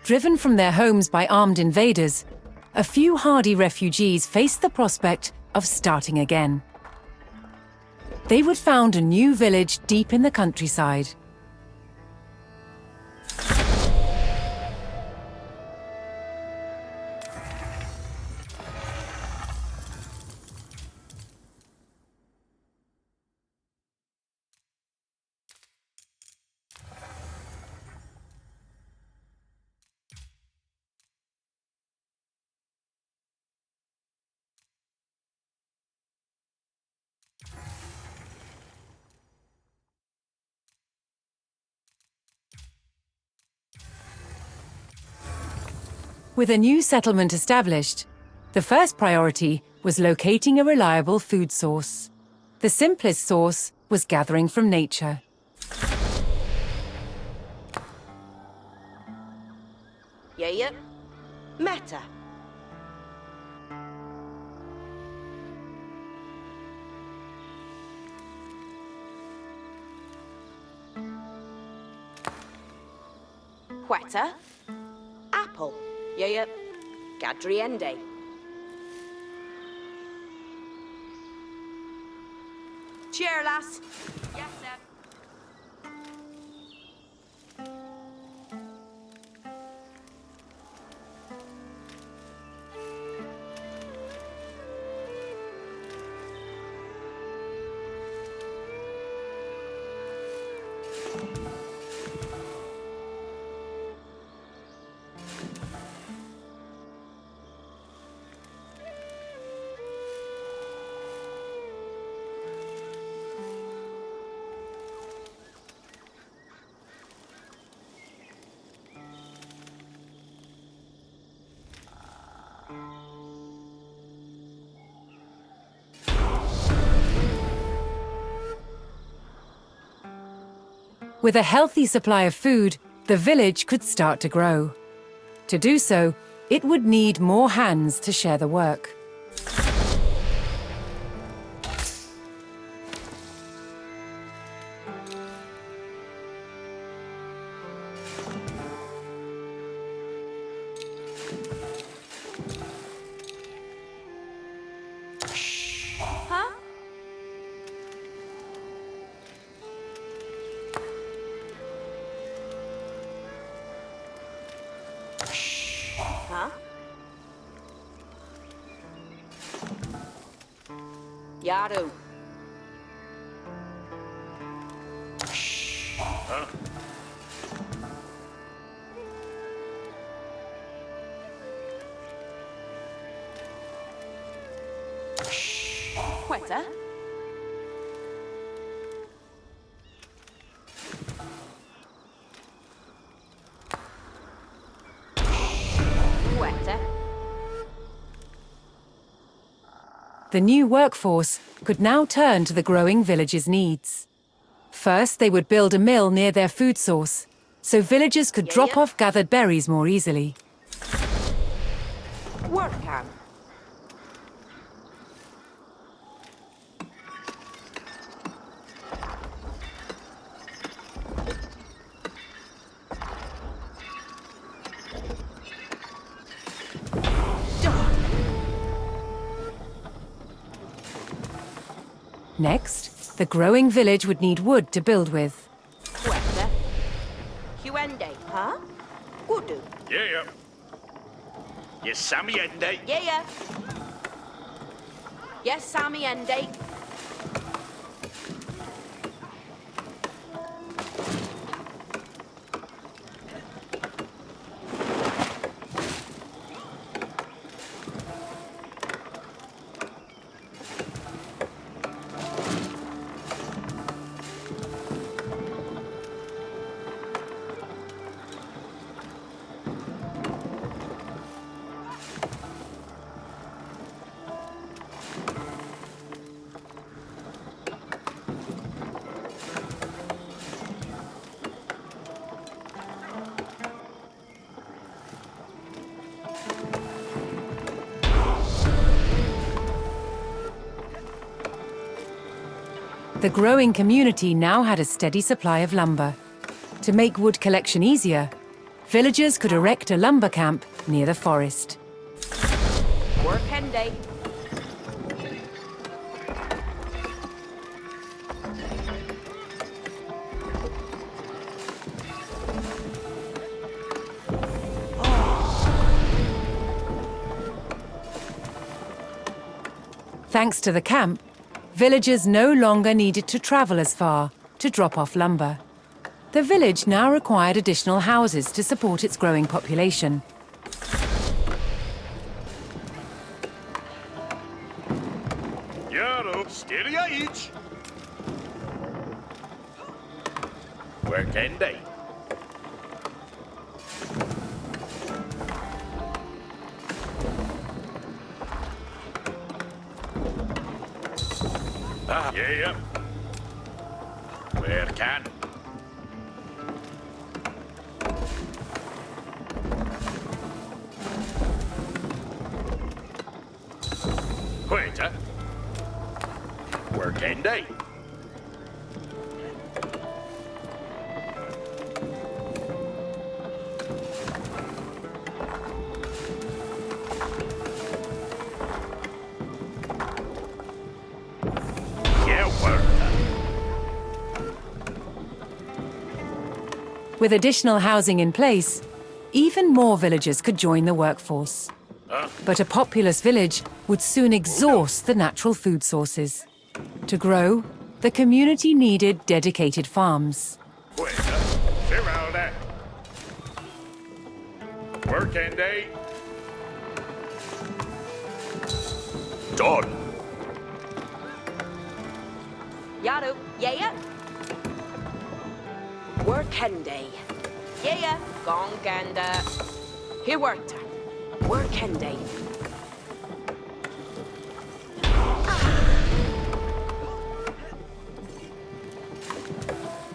Driven from their homes by armed invaders, a few hardy refugees faced the prospect of starting again. They would found a new village deep in the countryside. With a new settlement established, the first priority was locating a reliable food source. The simplest source was gathering from nature. Yeah. Meta. Quetta. Apple. Yeah. Gadriende. Cheer, lass. Yes, sir. With a healthy supply of food, the village could start to grow. To do so, it would need more hands to share the work. Yaru. Quetta. Quetta. The new workforce could now turn to the growing village's needs. First, they would build a mill near their food source, so villagers could drop off gathered berries more easily. Work camp. Next, the growing village would need wood to build with. Quetta. Huende, huh? Gudu. Yeah. Yes, Sammy Ende. Yeah. Yes, Sammy Ende. The growing community now had a steady supply of lumber. To make wood collection easier, villagers could erect a lumber camp near the forest. Work Enday. Thanks to the camp, villagers no longer needed to travel as far to drop off lumber. The village now required additional houses to support its growing population. Yarrow, stereo each. Work Enday. Yeah. Where can? Waiter. Work Enday. With additional housing in place, even more villagers could join the workforce. But a populous village would soon exhaust the natural food sources. To grow, the community needed dedicated farms. Waiter. Ferralda. Work Enday. Done. Yaru. Yeah. Work Enday. Yeah. Gong Ganda. Here worked. Work Enday.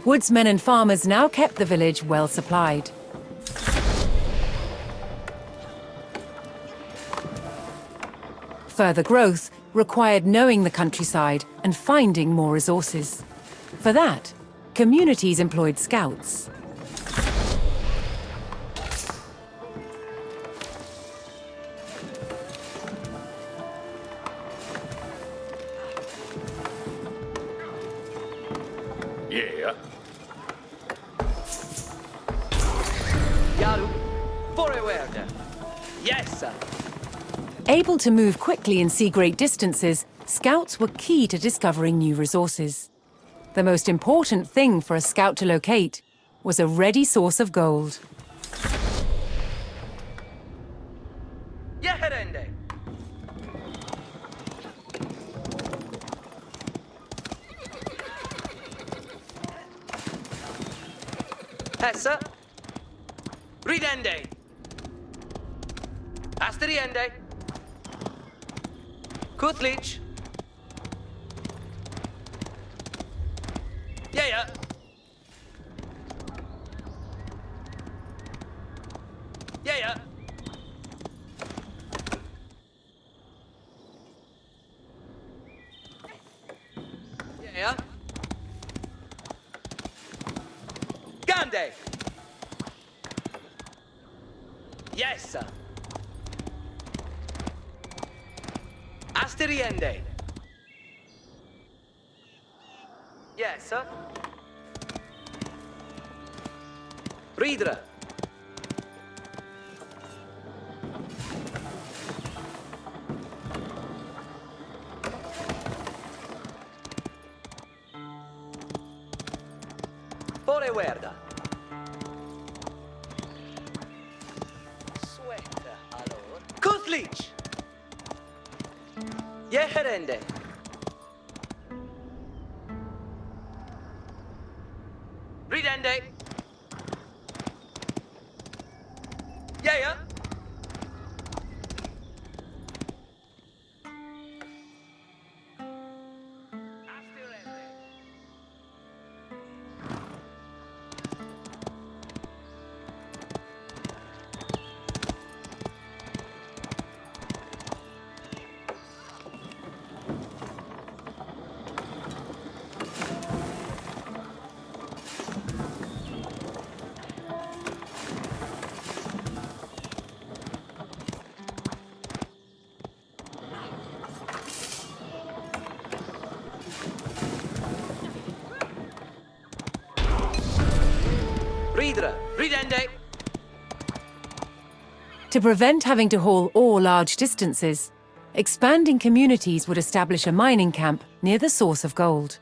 Woodsmen and farmers now kept the village well supplied. Further growth required knowing the countryside and finding more resources. For that, communities employed scouts. Yeah. Yaru, forward. Yes, sir. Able to move quickly and see great distances, scouts were key to discovering new resources. The most important thing for a scout to locate was a ready source of gold. Yeherende. Hessa. Ridende. Asteriende. Kutlich. Yeah. Yeah. Yeah. Gande. Yes, sir. Asteriende. Yes, sir. Ridra. Forward. Sueta, allora. Kutlich. Yeherende. Ridende. Yeah. To prevent having to haul ore large distances, expanding communities would establish a mining camp near the source of gold.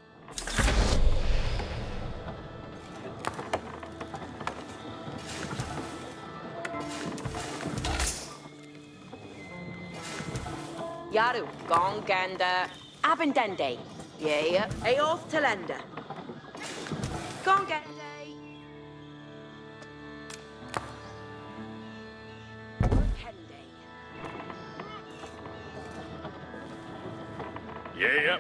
Yaru, Gonganda, Abendende. Yeah, Eos Talenda. Gongande. Workende. Yeah.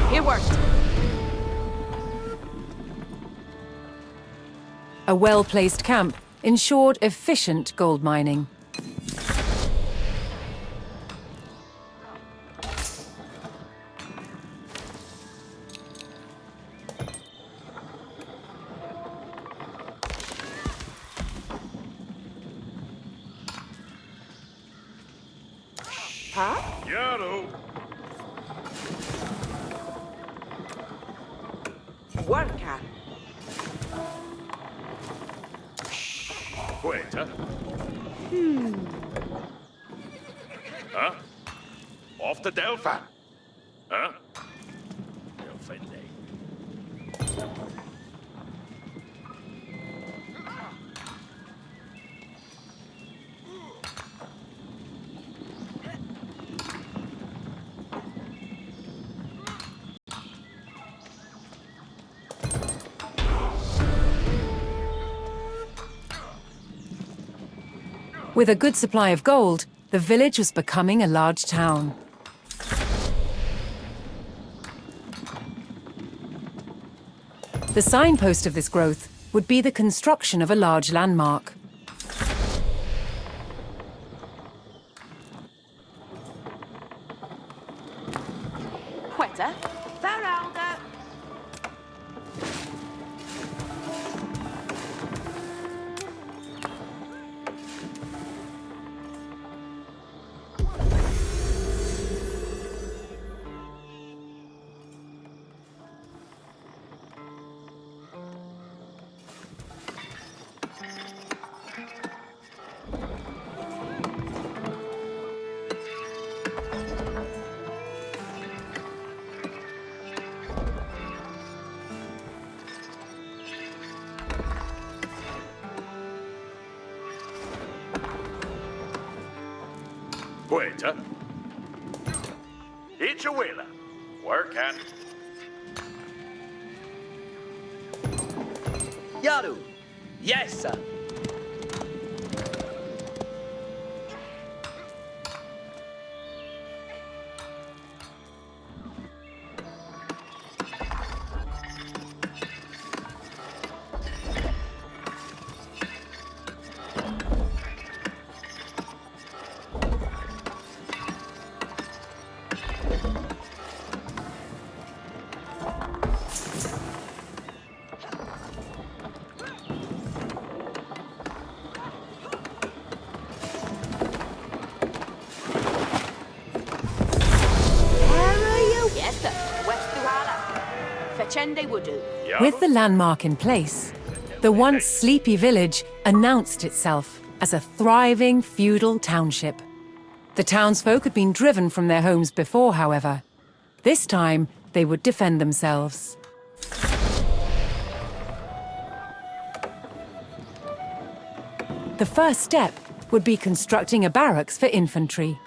Here worked. A well-placed camp ensured efficient gold mining. Huh? Yaru. Worker. Queta. Huh? Off to Delphi. Huh? Delphine. With a good supply of gold, the village was becoming a large town. The signpost of this growth would be the construction of a large landmark. Quetta. Faralda. Queta. It's a wheeler. Working. Yaru. Yes, sir. Yes, sir. West Duhala. Fechende would do. With the landmark in place, the once sleepy village announced itself as a thriving feudal township. The townsfolk had been driven from their homes before, however. This time, they would defend themselves. The first step would be constructing a barracks for infantry.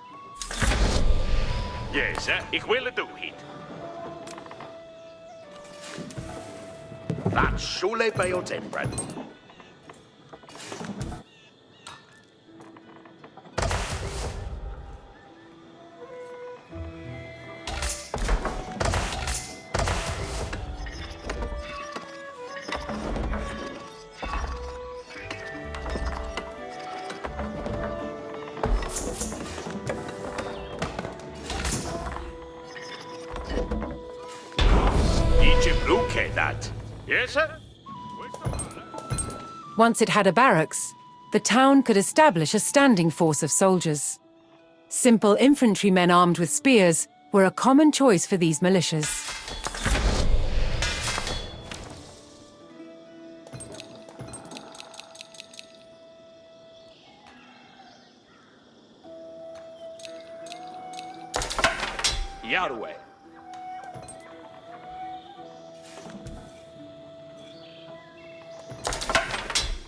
Yes, ik wil het doen, Heat. That's surely built in, Brad. Look at that. Yes, sir? Once it had a barracks, the town could establish a standing force of soldiers. Simple infantrymen armed with spears were a common choice for these militias. Yahweh.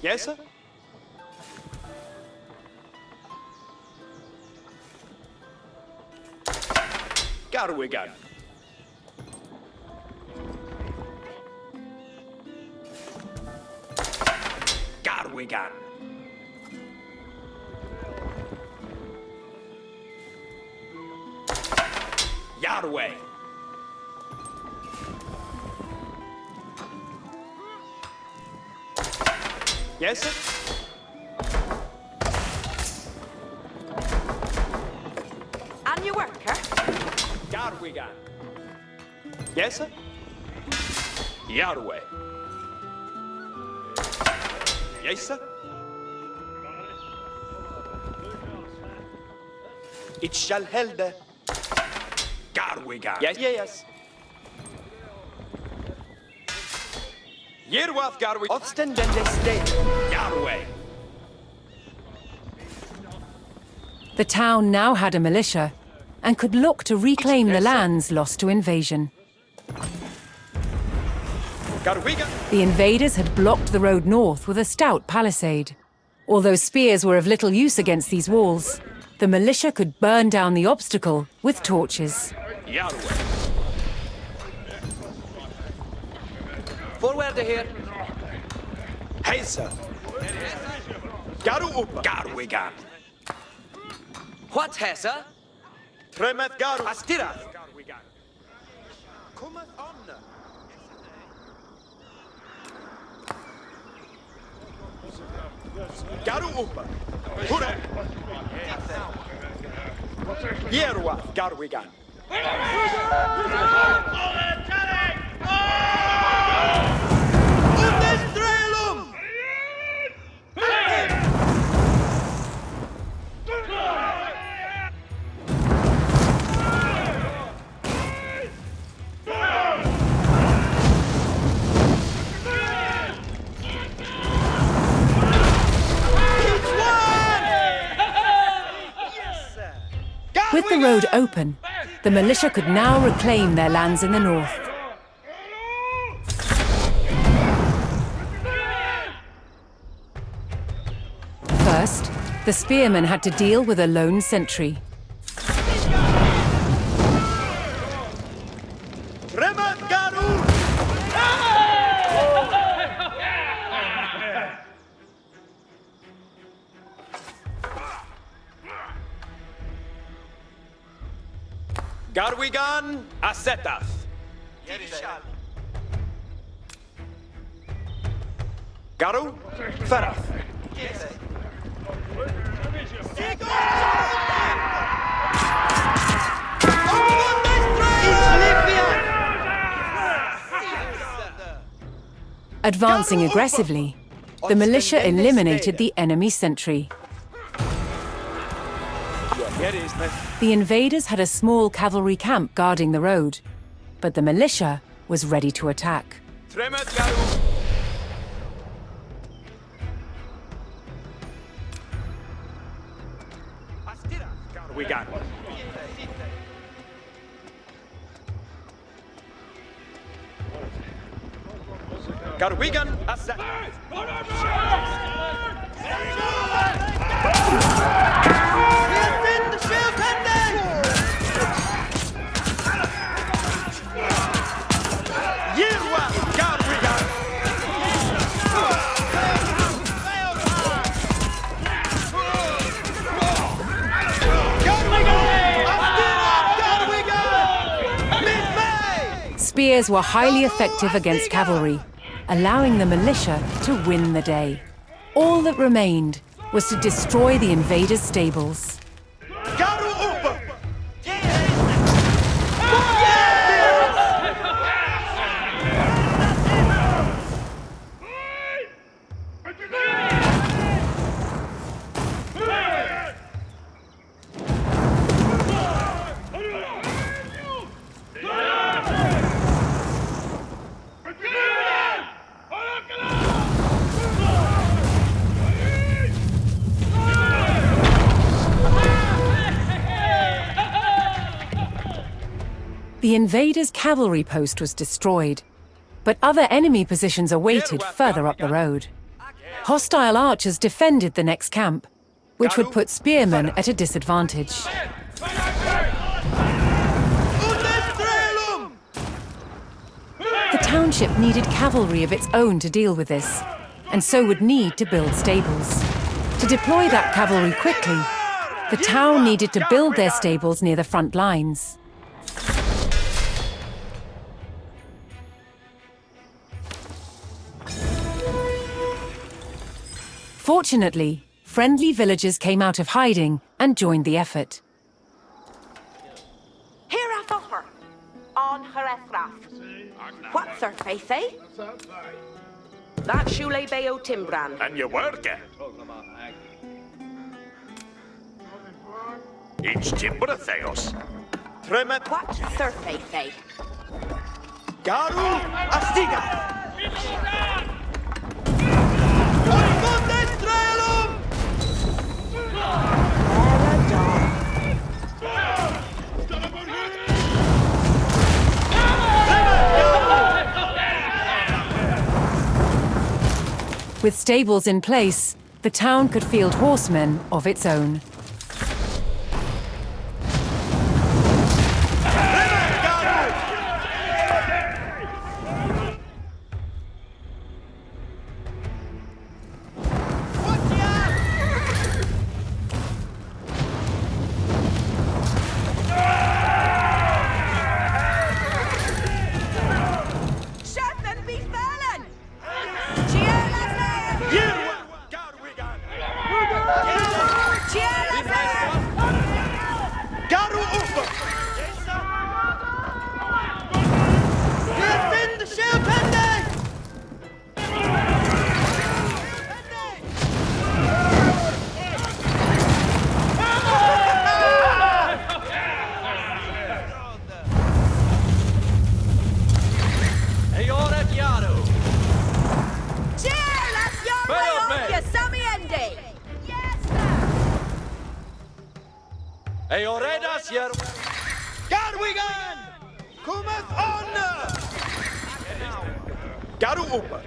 Yes, sir. Garwigan. Garwigan. Yahweh. Yes, sir. And your worker? Garwigan. Yes, sir. Yahweh. Yes, sir. It shall helde. Garwigan. Yes, yes. Yerwath Garwigan. Ofsten den state. Yahweh. The town now had a militia and could look to reclaim the lands lost to invasion. Garwigan. The invaders had blocked the road north with a stout palisade. Although spears were of little use against these walls, the militia could burn down the obstacle with torches. Yahweh. Forward here. Hey, sir. Garu upa. Garwigan. What, Hessa? Tremeth Garu. Astira. Garwigan. Cometh on. Garu upa. Hure. Yerwa. Garwigan. Undestrelum! With the road open, the militia could now reclaim their lands in the north. First, the spearmen had to deal with a lone sentry. Tremeth Garu! Garwigan Asetath. Garu Ferath. Advancing aggressively, the militia eliminated the enemy sentry. The invaders had a small cavalry camp guarding the road, but the militia was ready to attack. Tremeth Garu. Garwigan. Garwigan Asset. Spears were highly effective against cavalry, allowing the militia to win the day. All that remained was to destroy the invaders' stables. The invaders' cavalry post was destroyed, but other enemy positions awaited further up the road. Hostile archers defended the next camp, which would put spearmen at a disadvantage. The township needed cavalry of its own to deal with this, and so would need to build stables. To deploy that cavalry quickly, the town needed to build their stables near the front lines. Fortunately, friendly villagers came out of hiding and joined the effort. Here at offer. On Herefrath. What's her faith, eh? That Shule Bayo Timbran. And you work it. Each timber theos. Tremet What's her faith, eh? Garu Astiga. With stables in place, the town could field horsemen of its own. Eoredas hier. Garwigan! Cometh on! Garu upa.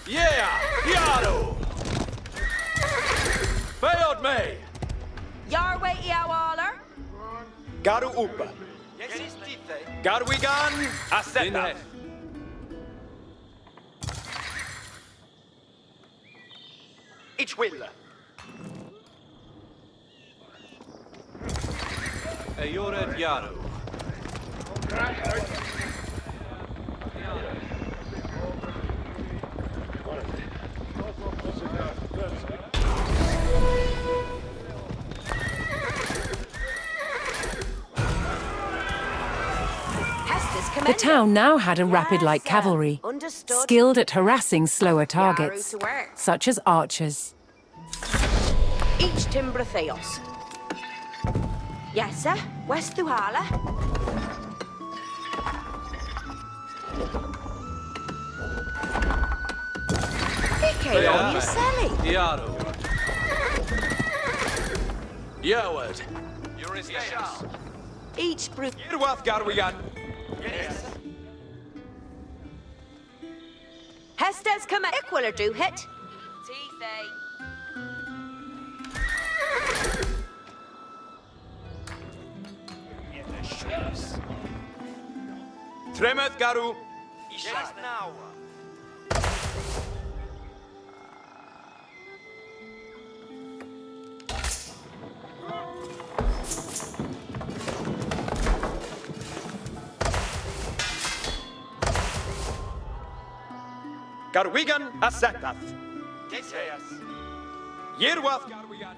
Yeah! Yaru! Fayod me! Yarway Yawaller. Garu upa. Garwigan ascenda. Ich will. Eored Yaru. The town now had a rapid light cavalry, skilled at harassing slower targets, such as archers. Each timber theos. Yes, sir. West Duhala. Ike on your selly. Yaru. Yoward. Eurystheus. Each brute. Irwath Garwigan. Hestes come at Equaler do hit. Teeth, Tremeth Garu. Garwigan ascentath. Yerwath Garwigan.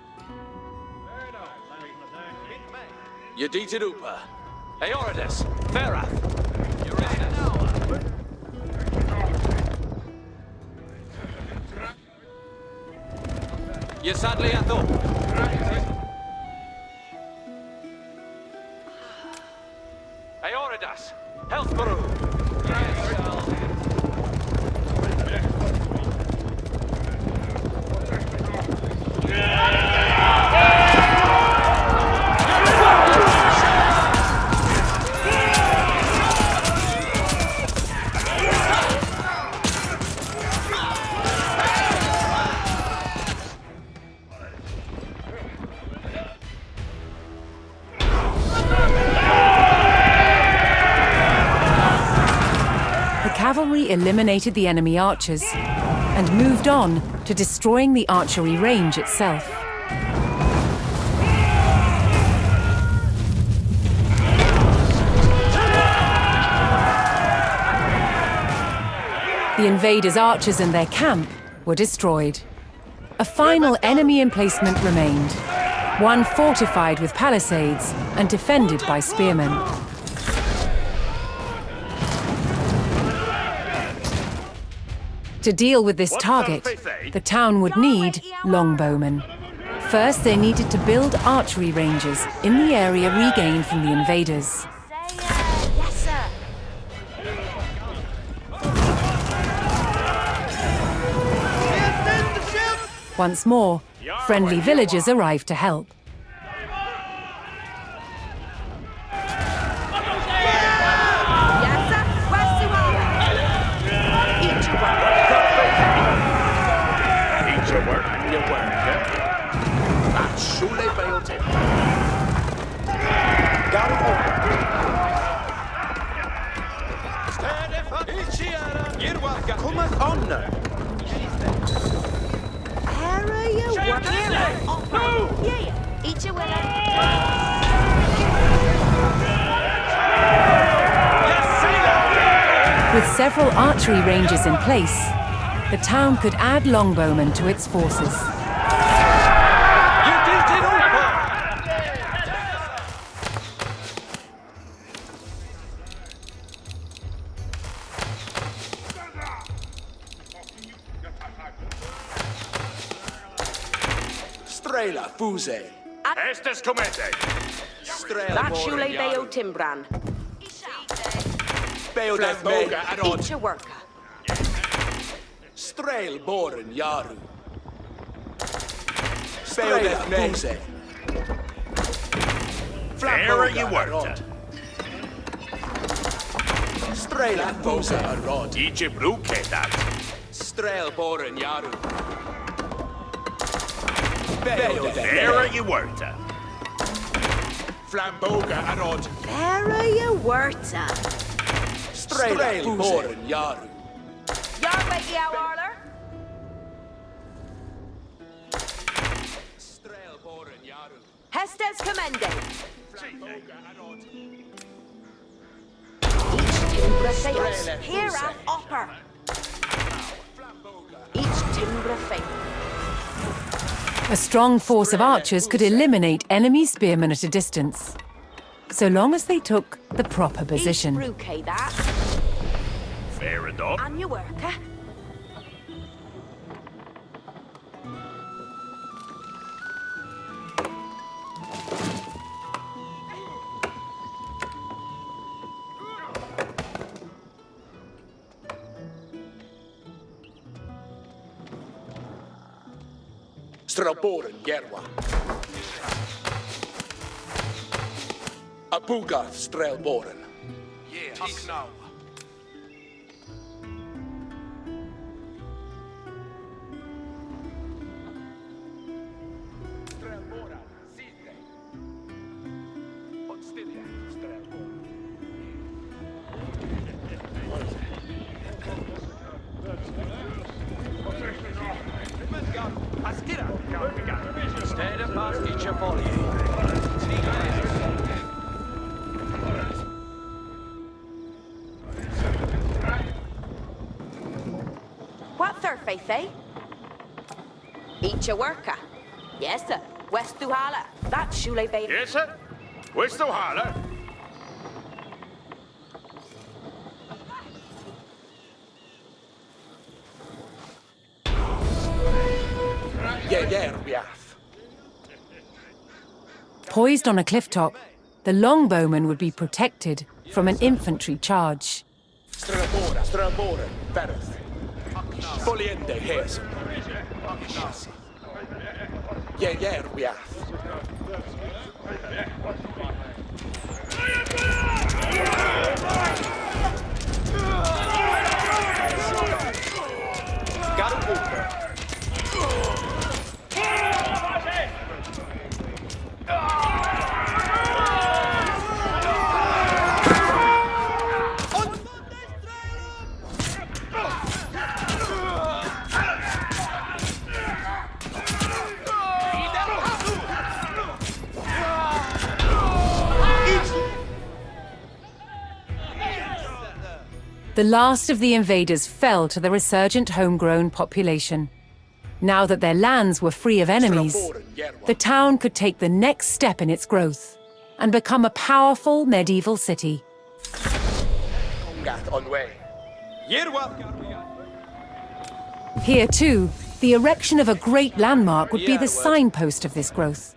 Yedita Upa. Eoridas. Ferath. Eurystheus. Yesadli Athor. Eoridas. Healthborough. cavalry eliminated the enemy archers and moved on to destroying the archery range itself. The invaders' archers and their camp were destroyed. A final enemy emplacement remained, one fortified with palisades and defended by spearmen. To deal with this target, the town would need longbowmen. First, they needed to build archery ranges in the area regained from the invaders. Yes, sir. Once more, friendly villagers arrived to help. Yes, sir. West Suhala. Eat your work. Eat your work and your work, eh? That's surely built in. Got it over. Cometh on now. Harry, you work. Yeah. Eat your work. With several archery ranges in place, the town could add longbowmen to its forces. Strela fuse. Estes comete. That shule beo timbran. Beodeth me. Eat your work. Strail boren yaru. Beodeth fuse. There you were. Strela fuse a rod. Eat your brook, that. Strail boren yaru. There you were. Flamboga a rod. Harry, you work. Strail boren yaru. Yahweh, Arler. Strail boren yaru. Hastings commending. Flamboga a rod. Timbra fails. Here am upper. Each timbra fails. A strong force of archers could eliminate enemy spearmen at a distance, so long as they took the proper position. Each brookie that. Fair enough. And you work, eh? Strelboren yerwa. Abugath strelboren. Yeah, now. Strelbora, siste. Odstilia, strelboren. Stead fast, each your volley. What's her face, eh? Eat your worker. Yes, sir. West Duhala. That's Shule Bay. Yes, sir. Where's the holler? Yeah, Poised on a cliff top, the longbowmen would be protected from an infantry charge. Strelboren, Bereth. Foliende, Hes. Yeah, Got him over. The last of the invaders fell to the resurgent homegrown population. Now that their lands were free of enemies, the town could take the next step in its growth and become a powerful medieval city. On way. You're welcome. Here, too, the erection of a great landmark would be the signpost of this growth.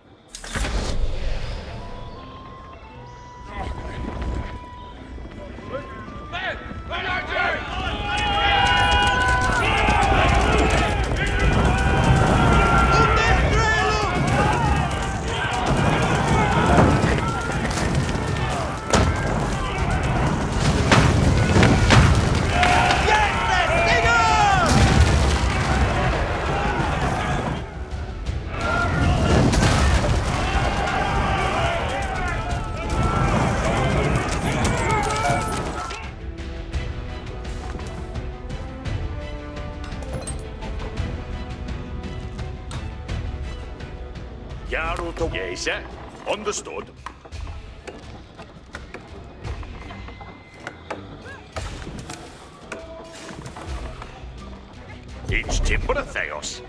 Yes, sir. Understood. It's timber, Theos.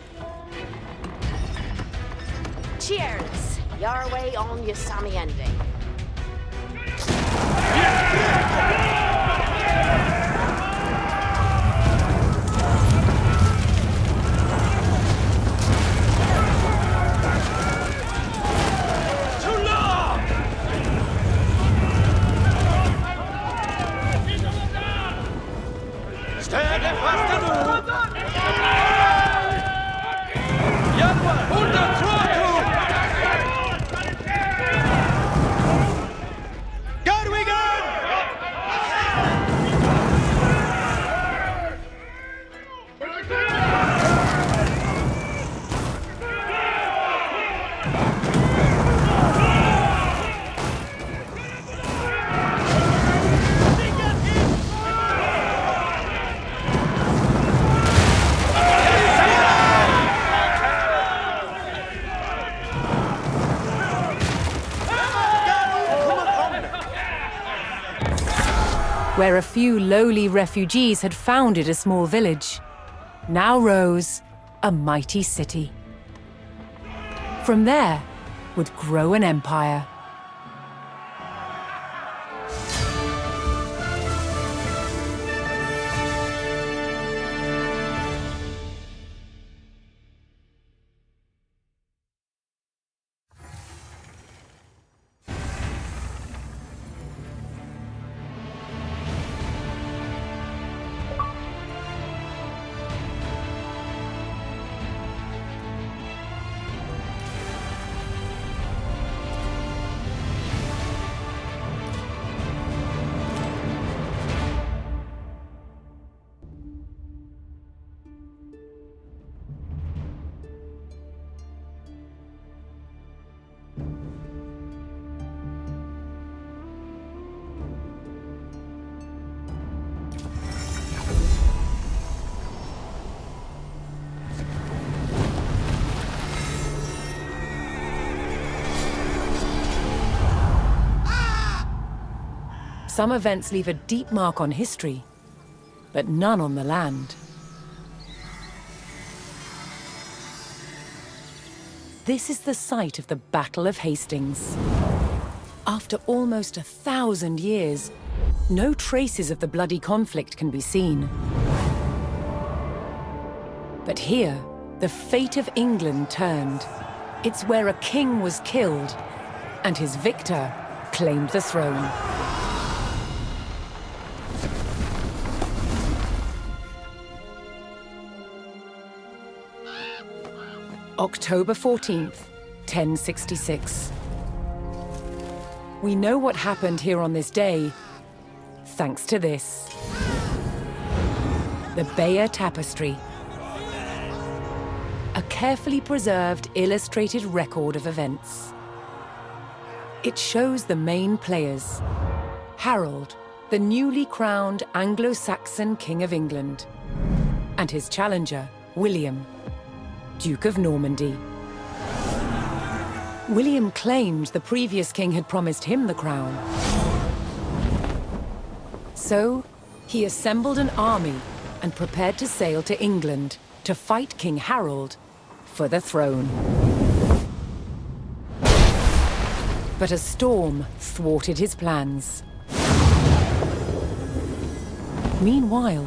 Cheers. Your way on, you Sammy Ending. Where a few lowly refugees had founded a small village, now rose a mighty city. From there would grow an empire. Some events leave a deep mark on history, but none on the land. This is the site of the Battle of Hastings. After almost 1,000 years, no traces of the bloody conflict can be seen. But here, the fate of England turned. It's where a king was killed, and his victor claimed the throne. October 14th, 1066. We know what happened here on this day, thanks to this. The Bayeux Tapestry. A carefully preserved illustrated record of events. It shows the main players. Harold, the newly crowned Anglo-Saxon King of England, and his challenger, William, Duke of Normandy. William claimed the previous king had promised him the crown. So, He assembled an army and prepared to sail to England to fight King Harold for the throne. But a storm thwarted his plans. Meanwhile,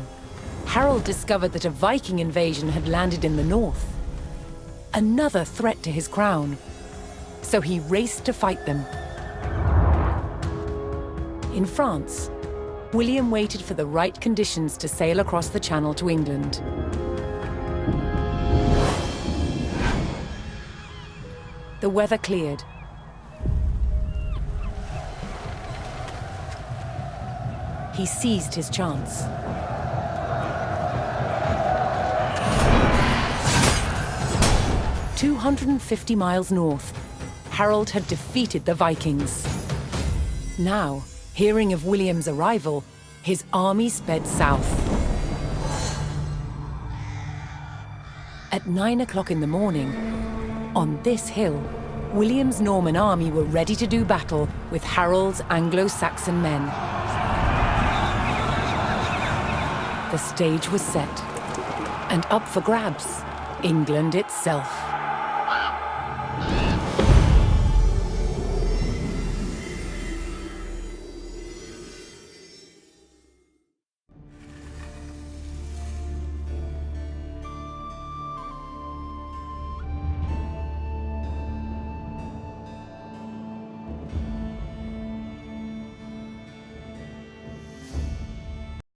Harold discovered that a Viking invasion had landed in the north. Another threat to his crown. So he raced to fight them. In France, William waited for the right conditions to sail across the Channel to England. The weather cleared. He seized his chance. "250 miles north, Harold had defeated the Vikings. Now, hearing of William's arrival, his army sped south. At 9 o'clock in the morning, on this hill, William's Norman army were ready to do battle with Harold's Anglo-Saxon men. The stage was set, and up for grabs, England itself.